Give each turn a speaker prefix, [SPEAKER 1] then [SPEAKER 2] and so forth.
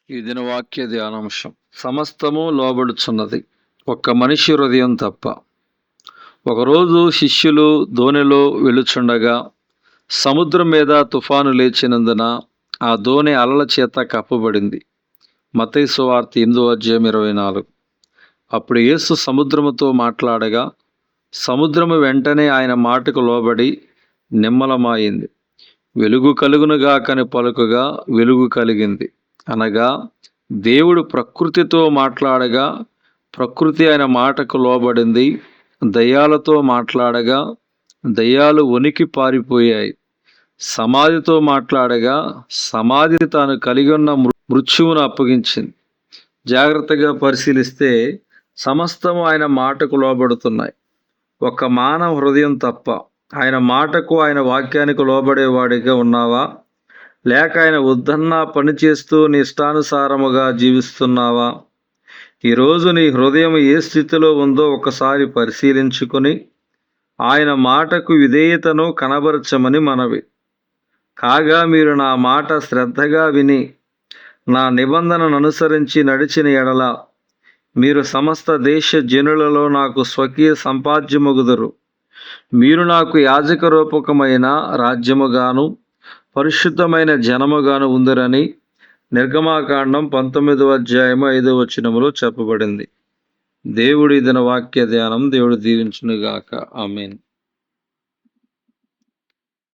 [SPEAKER 1] ఈ దిన వాక్య ధ్యానాంశం. సమస్తము లోబడుచున్నది, ఒక్క మనిషి హృదయం తప్ప. ఒకరోజు శిష్యులు దోణిలో వెళుచుండగా సముద్రం మీద తుఫాను లేచినందున ఆ దోణి అలల చేత కప్పబడింది. మత్తయి సువార్త 8:24. అప్పుడు యేసు సముద్రముతో మాట్లాడగా సముద్రము వెంటనే ఆయన మాటకు లోబడి నిమ్మలమాయింది. వెలుగు కలుగునుగాకని పలుకగా వెలుగు కలిగింది. అనగా దేవుడు ప్రకృతితో మాట్లాడగా ప్రకృతి ఆయన మాటకు లోబడింది. దయ్యాలతో మాట్లాడగా దయ్యాలు వణికి పారిపోయాయి. సమాధితో మాట్లాడగా సమాధి తాను కలిగి ఉన్న మృత్యువును అప్పగించింది. జాగ్రత్తగా పరిశీలిస్తే సమస్తము ఆయన మాటకు లోబడుతున్నాయి, ఒక్క మానవ హృదయం తప్ప. ఆయన మాటకు, ఆయన వాక్యానికి లోబడేవాడిగా ఉన్నావా? లేక ఆయన వద్దన్నా పనిచేస్తూ నీ ఇష్టానుసారముగా జీవిస్తున్నావా? ఈరోజు నీ హృదయం ఏ స్థితిలో ఉందో ఒకసారి పరిశీలించుకొని ఆయన మాటకు విధేయతను కనబరచమని మనవి. కాగా మీరు నా మాట శ్రద్ధగా విని నా నిబంధనను అనుసరించి నడిచిన ఎడల మీరు సమస్త దేశ జనులలో నాకు స్వకీయ సంపాద్యమగుదురు. మీరు నాకు యాజక రూపకమైన రాజ్యముగాను పరిశుద్ధమైన జనముగాను ఉందిరని నిర్గమాకాండం 19:5 చెప్పబడింది. దేవుడి దిన వాక్య ధ్యానం దేవుడు దీవించునుగాక. ఆమేన్.